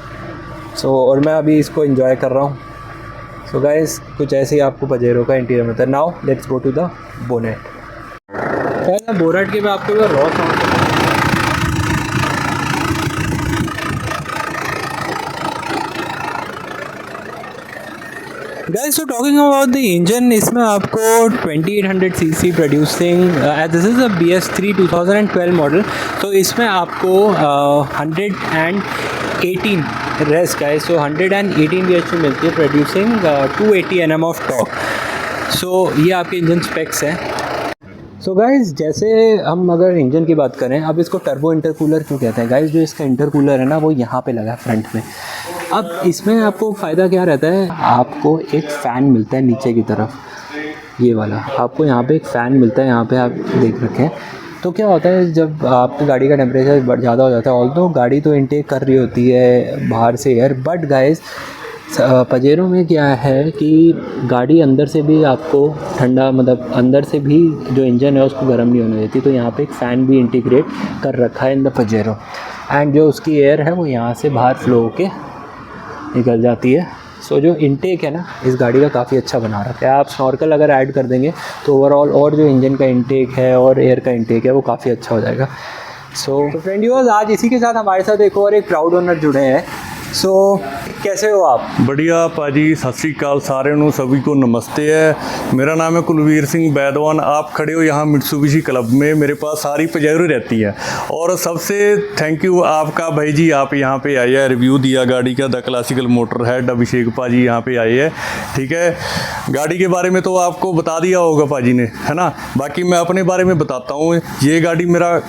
S1: So और मैं अभी इसको एंजॉय कर रहा हूँ. सो गाइस, कुछ ऐसे ही आपको पजेरो का इंटीरियर मिलता है. Now let's go to the bonnet. Bonnet के मैं आपको raw sound guys. So talking about the engine, इसमें आपको 2800 cc producing, this is a BS3 2012 model. तो इसमें आपको 118 रेस गाइस. सो 118 bhp मिलती है प्रोड्यूसिंग 280 Nm ऑफ टॉर्क. सो ये आपके इंजन स्पेक्स हैं. सो गाइस, जैसे हम अगर इंजन की बात करें, अब इसको टर्बो इंटरकूलर क्यों कहते हैं गाइस. जो इसका इंटरकूलर है ना, वो यहाँ पे लगा है फ्रंट में. अब इसमें आपको फ़ायदा क्या रहता है, आपको एक फ़ैन मिलता है नीचे की तरफ, ये वाला आपको यहाँ पे एक फ़ैन मिलता है. यहाँ पे आप देख रखें. तो क्या होता है, जब आपकी गाड़ी का टेम्परेचर ज़्यादा हो जाता है, ऑल तो गाड़ी तो इनटेक कर रही होती है बाहर से एयर, बट गाइस पजेरो में क्या है कि गाड़ी अंदर से भी आपको ठंडा, मतलब अंदर से भी जो इंजन है उसको गर्म नहीं होने देती. तो यहाँ पे एक फ़ैन भी इंटीग्रेट कर रखा है इन द पजेरो. एंड जो उसकी एयर है वो यहाँ से बाहर फ्लो होके निकल जाती है. सो जो इंटेक है ना इस गाड़ी का काफ़ी अच्छा बना रखा है. आप स्नॉर्कल अगर ऐड कर देंगे तो ओवरऑल और जो इंजन का इंटेक है और एयर का इंटेक है वो काफ़ी अच्छा हो जाएगा. सो फ्रेंड व्यूअर्स, आज इसी के साथ हमारे साथ एक और एक प्राउड ओनर जुड़े हैं. सो कैसे हो आप?
S2: बढ़िया पाजी, सत श्री अकाल सारे नू, सभी को नमस्ते है. मेरा नाम है कुलवीर सिंह बैदवान. आप खड़े हो यहाँ मित्सुबिशी क्लब में. मेरे पास सारी पजेरो रहती है. और सबसे थैंक यू आपका भाई जी, आप यहाँ पे आए हैं, रिव्यू दिया गाड़ी का. द क्लासिकल मोटर हेड अभिषेक पाजी यहाँ पे आए हैं. ठीक है, गाड़ी के बारे में तो आपको बता दिया होगा पाजी ने, है ना. बाकी मैं अपने बारे में बताता हूँ. ये गाड़ी मेरा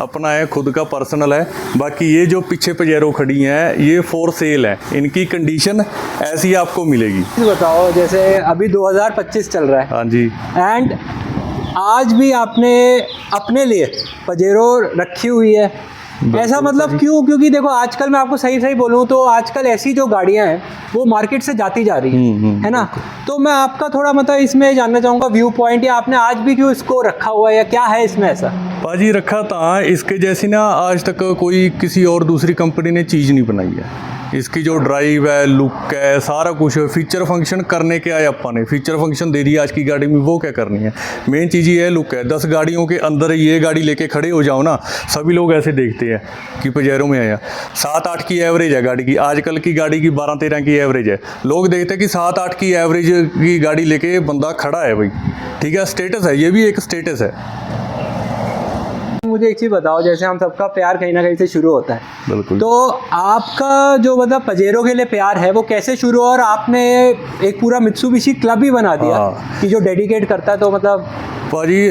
S2: अपना है, खुद का पर्सनल है. बाकी ये जो पीछे पजेरो खड़ी हैं ये फॉर सेल है. इनकी कंडीशन ऐसी आपको मिलेगी.
S1: बताओ, जैसे अभी 2025 चल रहा है.
S2: हाँ जी.
S1: एंड आज भी आपने अपने लिए पजेरो रखी हुई है, ऐसा मतलब क्यों? क्योंकि देखो आजकल मैं आपको सही बोलूँ तो आजकल ऐसी जो गाड़ियाँ हैं वो मार्केट से जाती जा रही हैं, है ना. तो मैं आपका थोड़ा मतलब इसमें जानना चाहूँगा व्यू पॉइंट, या आपने आज भी क्यों इसको रखा हुआ है, या क्या है इसमें ऐसा?
S2: पाजी रखा था, इसके जैसी ना आज तक कोई किसी और दूसरी कंपनी ने चीज़ नहीं बनाई है. इसकी जो ड्राइव है, लुक है, सारा कुछ फीचर फंक्शन करने के आए अपन ने. फीचर फंक्शन दे दिया आज की गाड़ी में, वो क्या करनी है. मेन चीज़ ये है लुक है. 10 गाड़ियों के अंदर ये गाड़ी लेके खड़े हो जाओ ना, सभी लोग ऐसे देखते हैं कि पजेरो में आया. 7-8 की एवरेज है गाड़ी की. आजकल की गाड़ी की 12-13 की एवरेज है. लोग देखते हैं कि 7-8 की एवरेज की गाड़ी लेके बंदा खड़ा है भाई. ठीक है, स्टेटस है, ये भी एक स्टेटस है.
S1: मुझे एक चीज़ बताओ, जैसे हम सबका प्यार कहीं ना कहीं से शुरू होता है,
S2: बिल्कुल।
S1: तो आपका जो मतलब पजेरो के लिए प्यार है वो कैसे शुरू हुआ, और आपने एक पूरा मित्सुबिशी क्लब ही बना दिया
S2: हाँ।
S1: कि जो डेडिकेट करता है, तो मतलब
S2: भाजी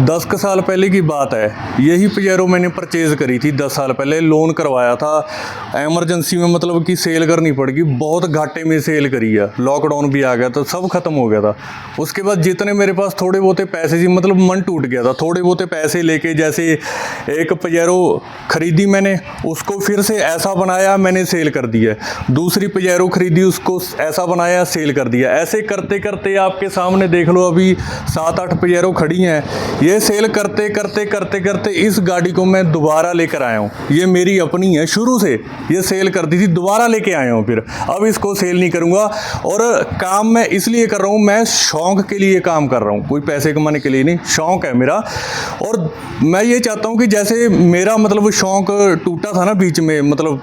S2: 10 क साल पहले की बात है, यही पजेरो मैंने परचेज़ करी थी 10 साल पहले, लोन करवाया था एमरजेंसी में, मतलब कि सेल करनी पड़ गई, बहुत घाटे में सेल करी है, लॉकडाउन भी आ गया था, सब खत्म हो गया था। उसके बाद जितने मेरे पास थोड़े बहुते पैसे थी, मतलब मन टूट गया था, थोड़े बहुते पैसे लेके जैसे एक पजेरो खरीदी मैंने, उसको फिर से ऐसा बनाया, मैंने सेल कर दिया, दूसरी पजेरो खरीदी, उसको ऐसा बनाया, सेल कर दिया, ऐसे करते करते आपके सामने देख लो अभी 7-8 पजेरो खड़ी हैं। ये सेल करते करते करते करते इस गाड़ी को मैं दोबारा लेकर आया हूँ, ये मेरी अपनी है, शुरू से ये सेल करती थी, दोबारा लेके आया हूँ फिर, अब इसको सेल नहीं करूँगा। और काम मैं इसलिए कर रहा हूँ, मैं शौक़ के लिए काम कर रहा हूँ, कोई पैसे कमाने के लिए नहीं, शौक़ है मेरा। और मैं ये चाहता हूँ कि जैसे मेरा मतलब शौक़ टूटा था ना बीच में, मतलब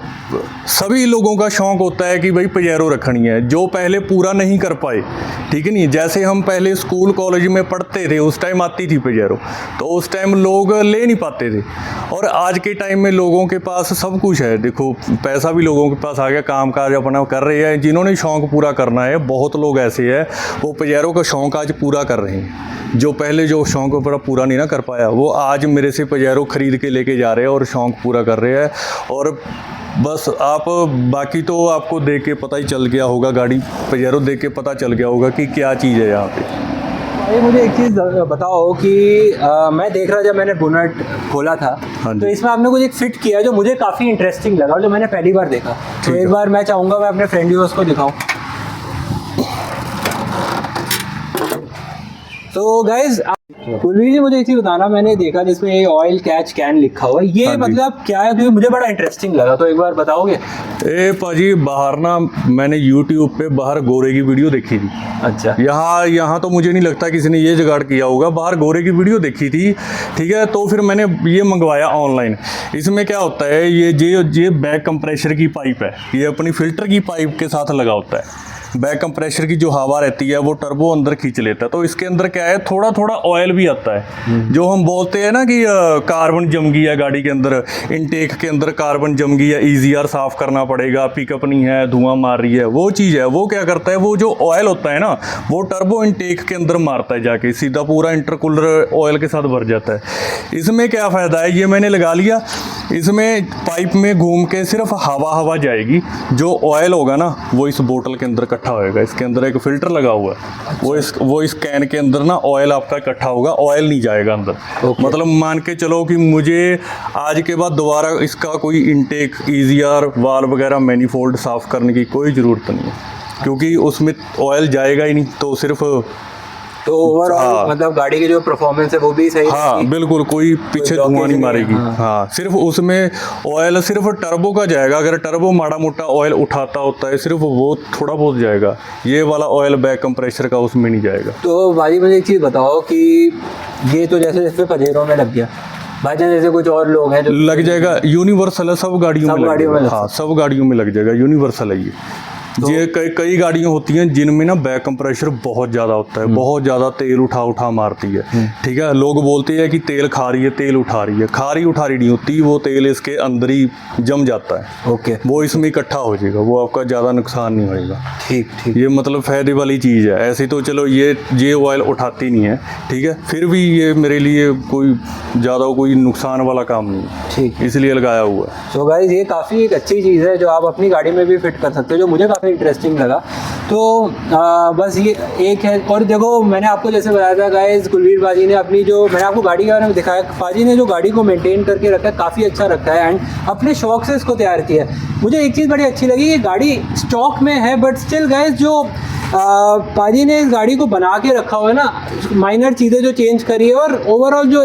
S2: सभी लोगों का शौक़ होता है कि भाई पजेरो रखनी है, जो पहले पूरा नहीं कर पाए, ठीक है नहीं, जैसे हम पहले स्कूल कॉलेज में पढ़ते थे उस टाइम आती थी पजेरो, तो उस टाइम लोग ले नहीं पाते थे। और आज के टाइम में लोगों के पास सब कुछ है, देखो पैसा भी लोगों के पास आ गया, काम काज अपना कर रहे हैं, जिन्होंने शौक़ पूरा करना है, बहुत लोग ऐसे हैं वो पजेरो का शौक़ आज पूरा कर रहे हैं, जो पहले जो शौक़ पूरा नहीं ना कर पाया, वो आज मेरे से पजेरो ख़रीद के लेके जा रहे हैं और शौक़ पूरा कर रहे हैं। और बस आप बाकी तो आपको देख के पता ही चल गया होगा, गाड़ी पजेरो देख के पता चल गया होगा कि क्या चीज़ है यहाँ पे।
S1: भाई मुझे एक चीज़ बताओ कि मैं देख रहा जब मैंने बोनट खोला था,
S2: हाँ जी।
S1: तो इसमें आपने कुछ एक फिट किया जो मुझे काफ़ी इंटरेस्टिंग लगा, जो मैंने पहली बार देखा, तो
S2: ठीक
S1: एक
S2: है।
S1: बार मैं चाहूँगा मैं अपने फ्रेंड व्यूअर्स को दिखाऊं। तो गाइज कुलवीर जी मुझे एक चीज़ बताना, मैंने देखा जिसमें ये ऑयल कैच कैन लिखा हुआ है, ये
S2: हाँ जी।
S1: मतलब क्या है, क्योंकि मुझे बड़ा इंटरेस्टिंग लगा, तो एक बार बताओगे?
S2: ए पाजी बाहर ना मैंने YouTube पे बाहर गोरे की वीडियो देखी थी,
S1: अच्छा।
S2: यहाँ तो मुझे नहीं लगता किसी ने ये जुगाड़ किया होगा, बाहर गोरे की वीडियो देखी थी, ठीक है, तो फिर मैंने ये मंगवाया ऑनलाइन। इसमें क्या होता है, ये बैक कंप्रेशर की पाइप है, ये अपनी फिल्टर की पाइप के साथ लगा होता है, बैक कंप्रेशर की जो हवा रहती है वो टर्बो अंदर खींच लेता है, तो इसके अंदर क्या है, थोड़ा थोड़ा ऑयल भी आता है, जो हम बोलते हैं ना कि कार्बन जम गई है गाड़ी के अंदर, इनटेक के अंदर कार्बन जम गई है, ईजीआर साफ़ करना पड़ेगा, पिकअप नहीं है, धुआं मार रही है, वो चीज़ है, वो क्या करता है, वो जो ऑयल होता है ना, वो टर्बो इनटेक के अंदर मारता है जाके, सीधा पूरा इंटरकूलर ऑयल के साथ भर जाता है। इसमें क्या फ़ायदा है, ये मैंने लगा लिया, इसमें पाइप में घूम के सिर्फ हवा जाएगी, जो ऑयल होगा ना वो इस बोतल के अंदर इकट्ठा होएगा, इसके अंदर एक फ़िल्टर लगा हुआ है, वो इस कैन के अंदर ना ऑयल आपका इकट्ठा होगा, ऑयल नहीं जाएगा अंदर। मतलब मान के चलो कि मुझे आज के बाद दोबारा इसका कोई इनटेक, ईजीआर, वाल्व वगैरह मैनिफोल्ड साफ़ करने की कोई ज़रूरत नहीं है, क्योंकि उसमें ऑयल जाएगा ही नहीं, तो सिर्फ
S1: तो ओवरऑल मतलब गाड़ी की जो परफॉर्मेंस है वो भी सही
S2: हाँ
S1: रहेगी?
S2: बिल्कुल, कोई पीछे धुआं नहीं मारेगी। हाँ सिर्फ उसमें ऑयल सिर्फ टर्बो का जाएगा, अगर टर्बो माड़ा मोटा ऑयल उठाता होता है सिर्फ वो थोड़ा बहुत जाएगा, ये वाला ऑयल बैक कंप्रेशर का उसमें नहीं जाएगा।
S1: तो भाई मुझे एक चीज़ बताओ कि ये तो जैसे पजेरो में लग गया, भाई जैसे कुछ और लोग हैं जो
S2: लग जाएगा, यूनिवर्सल है, सब गाड़ियों में लग जाएगा। हाँ सब गाड़ियों में लग जाएगा, यूनिवर्सल है ये। ये कई गाड़ियाँ होती हैं जिनमें ना बैक कंप्रेशर बहुत ज़्यादा होता है, बहुत ज़्यादा तेल उठा मारती है, ठीक है, लोग बोलते हैं कि तेल खा रही है, तेल उठा रही है, उठा रही नहीं होती, वो तेल इसके अंदर ही जम जाता है,
S1: ओके,
S2: वो इसमें इकट्ठा हो जाएगा, वो आपका ज़्यादा नुकसान नहीं होएगा।
S1: ठीक ठीक,
S2: ये मतलब फ़ायदे वाली चीज़ है। ऐसे तो चलो ये ऑयल उठाती नहीं है, ठीक है, फिर भी ये मेरे लिए कोई नुकसान वाला काम नहीं है,
S1: ठीक,
S2: इसलिए लगाया हुआ है।
S1: सो गाइस ये काफ़ी एक अच्छी चीज़ है जो आप अपनी गाड़ी में भी फिट कर सकते हो, जो मुझे काफ़ी इंटरेस्टिंग लगा। तो बस ये एक है, और देखो मैंने आपको जैसे बताया था गाइस, कुलवीर बाजी ने अपनी जो मैंने आपको गाड़ी के बारे में दिखाया, बाजी ने जो गाड़ी को मेंटेन करके रखा है, काफ़ी अच्छा रखा है एंड अपने शौक से इसको तैयार किया है। मुझे एक चीज़ बड़ी अच्छी लगी, ये गाड़ी स्टॉक में है बट स्टिल गाइस जो पाजी ने इस गाड़ी को बना के रखा हुआ है ना, माइनर चीज़ें जो चेंज करी है, और ओवरऑल जो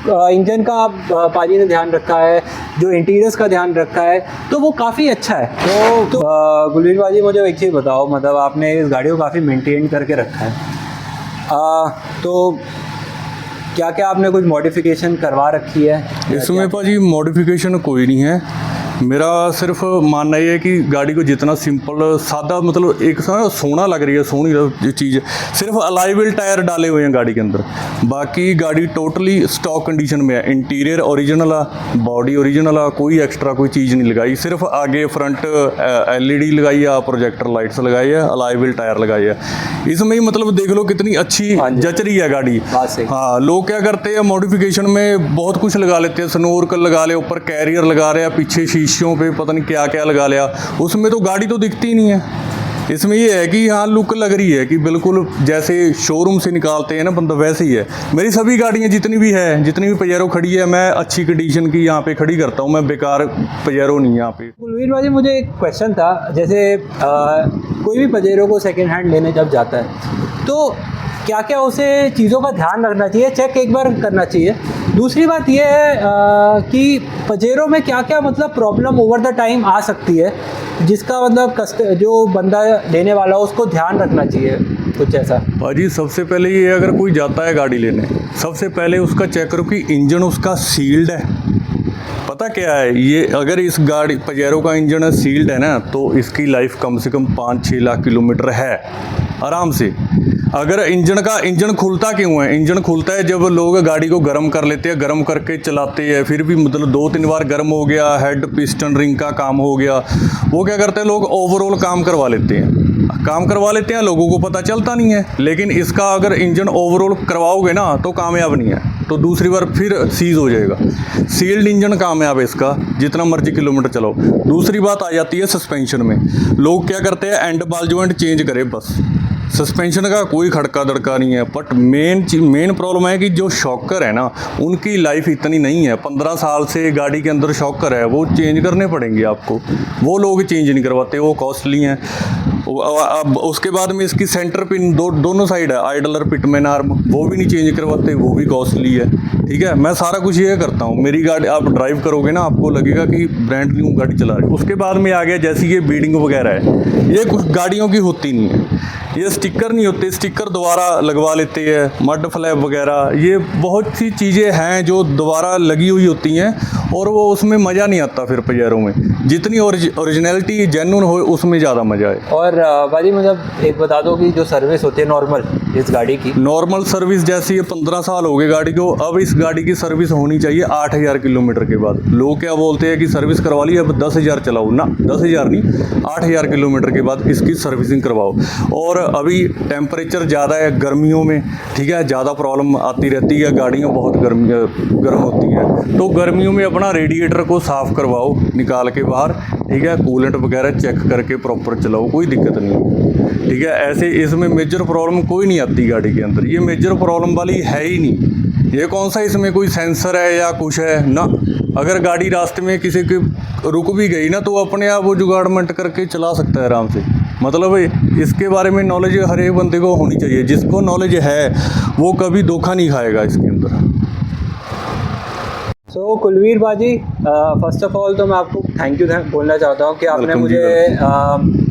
S1: इंजन का पाजी ने ध्यान रखा है, जो इंटीरियर्स का ध्यान रखा है, तो वो काफ़ी अच्छा है। तो कुलवीर बाजी मुझे एक चीज़ बताओ, मतलब आपने इस गाड़ी को काफ़ी मेंटेन करके रखा है, तो क्या क्या आपने कुछ मॉडिफिकेशन करवा रखी है?
S2: इसमें पाजी मॉडिफिकेशन कोई नहीं है, मेरा सिर्फ मानना ये है कि गाड़ी को जितना सिंपल सादा मतलब एक सोना लग रही है, सोनी चीज़, सिर्फ अलॉय व्हील टायर डाले हुए हैं गाड़ी के अंदर, बाकी गाड़ी टोटली स्टॉक कंडीशन में है। इंटीरियर ओरिजिनल है, बॉडी ओरिजिनल है, कोई एक्स्ट्रा कोई चीज़ नहीं लगाई, सिर्फ आगे फ्रंट LED लगाई है, प्रोजेक्टर लाइट्स लगाई है, अलॉय व्हील टायर लगाई है। इसमें ही मतलब देख लो कितनी अच्छी जच रही है गाड़ी। हाँ, लोग क्या करते हैं मॉडिफिकेशन में बहुत कुछ लगा लेते हैं, स्नोरकल लगा ले, ऊपर कैरियर लगा रहे हैं, पीछे शीशों पे पता नहीं क्या क्या लगा लिया, उसमें तो गाड़ी तो दिखती ही नहीं है। इसमें ये है कि हाँ लुक लग रही है कि बिल्कुल जैसे शोरूम से निकालते हैं ना बंदा, वैसे ही है। मेरी सभी गाड़ियाँ जितनी भी पजेरो खड़ी है, मैं अच्छी कंडीशन की यहाँ पे खड़ी करता हूँ, मैं बेकार पजेरो नहीं यहाँ पे।
S1: कुलवीर भाई, मुझे एक क्वेश्चन था, जैसे कोई भी पजेरो को सेकेंड हैंड लेने जब जाता है तो क्या क्या उसे चीज़ों का ध्यान रखना चाहिए, चेक एक बार करना चाहिए। दूसरी बात यह है कि पजेरो में क्या क्या मतलब प्रॉब्लम ओवर द टाइम आ सकती है, जिसका मतलब जो बंदा लेने वाला हो उसको ध्यान रखना चाहिए, कुछ ऐसा।
S2: भाजी सबसे पहले ये अगर कोई जाता है गाड़ी लेने, सबसे पहले उसका चेक करो कि इंजन उसका सील्ड है। पता क्या है, ये अगर इस गाड़ी पजेरो का इंजन सील्ड है ना, तो इसकी लाइफ कम से कम 5-6 लाख किलोमीटर है आराम से। अगर इंजन खुलता क्यों है? इंजन खुलता है जब लोग गाड़ी को गर्म कर लेते हैं, गर्म करके चलाते हैं, फिर भी मतलब 2-3 बार गर्म हो गया, हेड पिस्टन रिंग का काम हो गया, वो क्या करते हैं लोग ओवरऑल काम करवा लेते हैं, लोगों को पता चलता नहीं है। लेकिन इसका अगर इंजन ओवरऑल करवाओगे ना तो कामयाब नहीं है, तो दूसरी बार फिर सीज हो जाएगा। सील्ड इंजन कामयाब है इसका, जितना मर्जी किलोमीटर चलाओ। दूसरी बात आ जाती है सस्पेंशन में। लोग क्या करते हैं, एंड बॉल जॉइंट चेंज करे बस, सस्पेंशन का कोई खड़का दड़का नहीं है। बट मेन प्रॉब्लम है कि जो शॉकर है ना, उनकी लाइफ इतनी नहीं है। 15 साल से गाड़ी के अंदर शॉकर है, वो चेंज करने पड़ेंगे आपको, वो लोग चेंज नहीं करवाते, वो कॉस्टली हैं। अब उसके बाद में इसकी सेंटर पिन दोनों साइड है, आइडलर पिटमैन आर्म, वो भी नहीं चेंज करवाते, वो भी कॉस्टली है। ठीक है, मैं सारा कुछ ये करता हूँ। मेरी गाड़ी आप ड्राइव करोगे ना, आपको लगेगा कि ब्रांड न्यू गाड़ी चला रही है। उसके बाद में आ गया जैसी ये बीडिंग वगैरह है, ये कुछ गाड़ियों की होती नहीं है, ये स्टिकर नहीं होते, स्टिकर दोबारा लगवा लेते हैं, मड फ्लैप वगैरह, ये बहुत सी चीज़ें हैं जो दोबारा लगी हुई होती हैं, और वो उसमें मज़ा नहीं आता फिर पजेरो में। जितनी ओरिजिनलिटी जेन्युइन हो उसमें ज़्यादा मज़ा है।
S1: और भाजी मतलब एक बता दो कि जो सर्विस होती है नॉर्मल इस गाड़ी की,
S2: नॉर्मल सर्विस जैसे ये 15 साल हो गए गाड़ी को, अब इस गाड़ी की सर्विस होनी चाहिए 8000 किलोमीटर के बाद। लोग क्या बोलते हैं कि सर्विस करवा ली, अब 10,000 चलाओ ना, 10,000 नहीं, 8000 किलोमीटर के बाद इसकी सर्विसिंग करवाओ। और अभी टेम्परेचर ज़्यादा है गर्मियों में, ठीक है, ज़्यादा प्रॉब्लम आती रहती है, गाड़ियाँ बहुत गर्म होती हैं, तो गर्मियों में अपना रेडिएटर को साफ़ करवाओ निकाल के बाहर, ठीक है, कूलेंट वगैरह चेक करके प्रॉपर चलाओ, कोई दिक्कत नहीं। ठीक है, ऐसे इसमें मेजर प्रॉब्लम कोई नहीं आती गाड़ी के अंदर, ये मेजर प्रॉब्लम वाली है ही नहीं। ये कौन सा इसमें कोई सेंसर है या कुछ है ना। अगर गाड़ी रास्ते में किसी की रुक भी गई ना, तो वो अपने आप वो जुगाड़मेंट करके चला सकता है आराम से। मतलब इसके बारे में नॉलेज हर एक बंदे को होनी चाहिए, जिसको नॉलेज है वो कभी धोखा नहीं खाएगा इसके अंदर।
S1: सो कुलवीर बाजी, फर्स्ट ऑफ ऑल तो मैं आपको थैंक यू बोलना चाहता हूँ कि आपने मुझे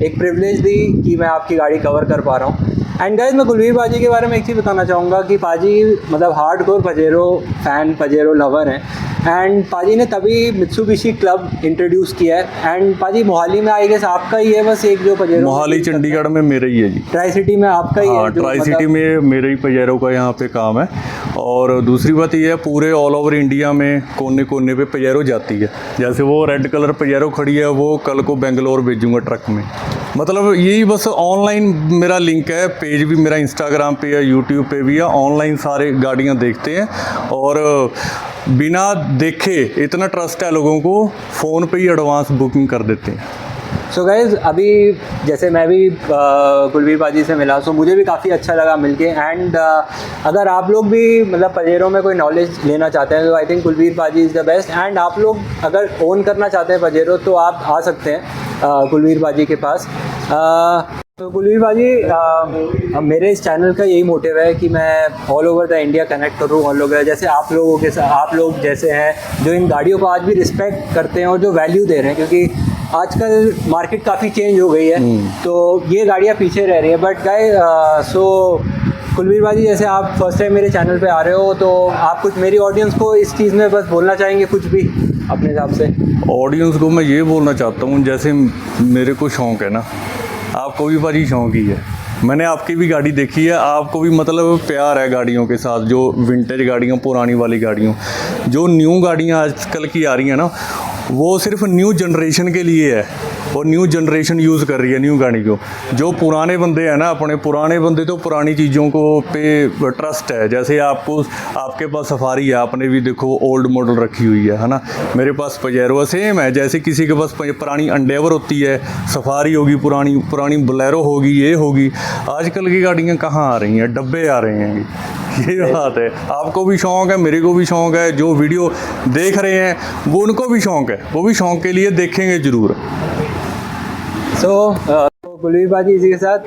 S1: एक प्रिविलेज दी कि मैं आपकी गाड़ी कवर कर पा रहा हूँ। एंड गाइस, मैं कुलवीर बाजी के बारे में एक चीज़ बताना चाहूँगा कि पाजी मतलब hardcore Pajero fan, Pajero lover हैं। एंड पाजी ने तभी मित्सुबिशी क्लब इंट्रोड्यूस किया है। एंड पाजी मोहाली में आई गेस आपका ही है बस एक जो पजेरो,
S2: मोहाली चंडीगढ़ में मेरा ही है जी,
S1: ट्राई सिटी में आपका ही है।
S2: ट्राई सिटी में मेरे ही पजेरो का यहाँ पे काम है। और दूसरी बात ये है, पूरे ऑल ओवर इंडिया में कोने कोने पे पजेरो जाती है। जैसे वो रेड कलर पजेरो खड़ी है, वो कल को बेंगलोर भेजूँगा ट्रक में। मतलब यही बस ऑनलाइन मेरा लिंक है, पेज भी मेरा इंस्टाग्राम पे है, यूट्यूब पे भी है, ऑनलाइन सारे गाड़ियाँ देखते हैं। और बिना देखे इतना ट्रस्ट है लोगों को, फ़ोन पे ही एडवांस बुकिंग कर देते हैं।
S1: सो गाइज़, अभी जैसे मैं भी कुलवीर बाजी से मिला, सो मुझे भी काफ़ी अच्छा लगा मिलके। एंड अगर आप लोग भी मतलब पजेरो में कोई नॉलेज लेना चाहते हैं तो आई थिंक कुलवीर बाजी इज़ द बेस्ट। एंड आप लोग अगर ओन करना चाहते हैं पजेरो तो आप आ सकते हैं कुलवीर बाजी के पास। तो कुलवीर बाजी, मेरे इस चैनल का यही मोटिव है कि मैं all over the India connect करूँ और लोग जैसे आप लोगों के साथ, आप लोग जैसे हैं जो इन गाड़ियों को आज भी रिस्पेक्ट करते हैं और जो वैल्यू दे रहे हैं, क्योंकि आजकल मार्केट काफ़ी चेंज हो गई है, तो ये गाड़ियाँ पीछे रह रही है। बट गाइस, सो कुलवीर बाजी, जैसे आप फर्स्ट टाइम मेरे चैनल पे आ रहे हो, तो आप कुछ मेरी ऑडियंस को इस चीज़ में बस बोलना चाहेंगे कुछ भी? अपने हिसाब से?
S2: ऑडियंस को मैं ये बोलना चाहता हूँ, जैसे मेरे को शौक़ है ना, आपको भी भाजी शौक़ ही है, मैंने आपकी भी गाड़ी देखी है, आपको भी मतलब प्यार है गाड़ियों के साथ, जो विंटेज गाड़ियाँ, पुरानी वाली गाड़ियों, जो न्यू गाड़ियाँ आजकल की आ रही हैं ना, वो सिर्फ न्यू जनरेशन के लिए है और न्यू जनरेशन यूज़ कर रही है न्यू गाड़ी को। जो पुराने बंदे हैं ना, अपने पुराने बंदे तो पुरानी चीज़ों को पे ट्रस्ट है। जैसे आपको, आपके पास सफारी है, आपने भी देखो ओल्ड मॉडल रखी हुई है ना, मेरे पास पजेरो सेम है। जैसे किसी के पास पुरानी एंडेवर होती है, सफारी होगी, पुरानी पुरानी बोलेरो होगी, ये होगी। आजकल की गाड़ियाँ कहाँ आ रही हैं, डब्बे आ रहे हैं, ये बात है। आपको भी शौक़ है, मेरे को भी शौक़ है, जो वीडियो देख रहे हैं वो उनको भी शौक़ है, वो भी शौक़ के लिए देखेंगे ज़रूर।
S1: सो कुलवीर भाजी, इसी के साथ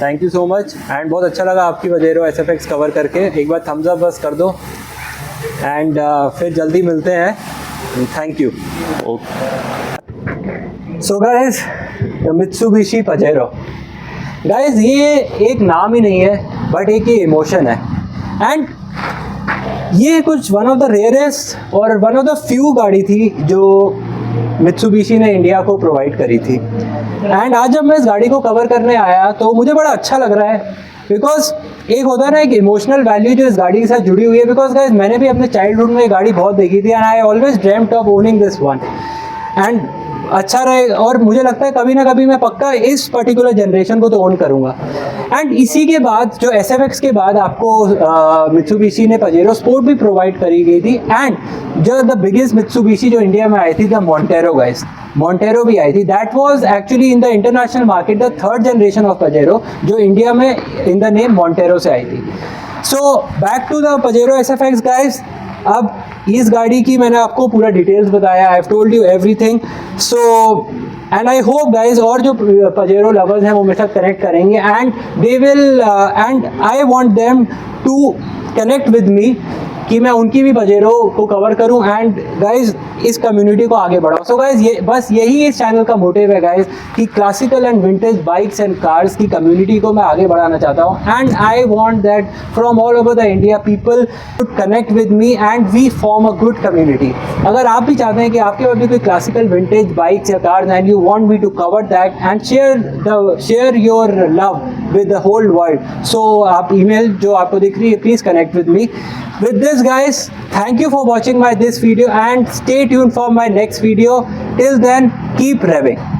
S1: thank you so much, and बहुत अच्छा लगा आपकी पजेरो SFX कवर करके। एक बार थम्स अप बस कर दो, एंड फिर जल्दी मिलते हैं। Thank you. So guys, Mitsubishi Pajero guys, ये एक नाम ही नहीं है, बट एक ये इमोशन है। एंड ये कुछ वन ऑफ द रेयरेस्ट और वन ऑफ द फ्यू गाड़ी थी जो मित्सुबिशी ने इंडिया को प्रोवाइड करी थी। एंड आज जब मैं इस गाड़ी को कवर करने आया तो मुझे बड़ा अच्छा लग रहा है, बिकॉज एक होता है ना एक इमोशनल वैल्यू जो इस गाड़ी के साथ जुड़ी हुई है। बिकॉज गाइस, मैंने भी अपने चाइल्डहुड में ये गाड़ी बहुत देखी थी, and I always dreamed of owning this one. And अच्छा रहे, और मुझे लगता है कभी ना कभी मैं पक्का इस पर्टिकुलर जनरेशन को तो ओन करूँगा। एंड इसी के बाद जो SFX के बाद आपको मित्सुबिशी ने पजेरो स्पोर्ट भी प्रोवाइड करी गई थी। एंड जो द बिगेस्ट मित्सुबिशी जो इंडिया में आई थी, द मोंटेरो गाइस, मोंटेरो भी आई थी। That was actually in the international market the third generation of Pajero, जो इंडिया में इन द नेम मोंटेरो से आई थी। So back to the Pajero SFX guys. अब इस गाड़ी की मैंने आपको पूरा डिटेल्स बताया, I have told you everything. So and I hope guys और जो पजेरो लवर्स हैं वो मेरे साथ कनेक्ट करेंगे, and they will and I want them to connect with me कि मैं उनकी भी पजेरो को कवर करूं, एंड गाइज इस कम्युनिटी को आगे बढ़ाऊं। सो गाइज, ये बस यही इस चैनल का मोटिव है गाइज, कि classical and vintage bikes and cars की कम्युनिटी को मैं आगे बढ़ाना चाहता हूं। And I want that from all over the India people should connect with me and we form a good community. अगर आप भी चाहते हैं कि आपके पास भी कोई क्लासिकल विंटेज बाइक्स या cars and you want me to cover that and share your love with the whole world, so आप ईमेल जो आपको दिख रही है, please connect with me. With this guys, thank you for watching this video and stay tuned for my next video. Till then, keep revving.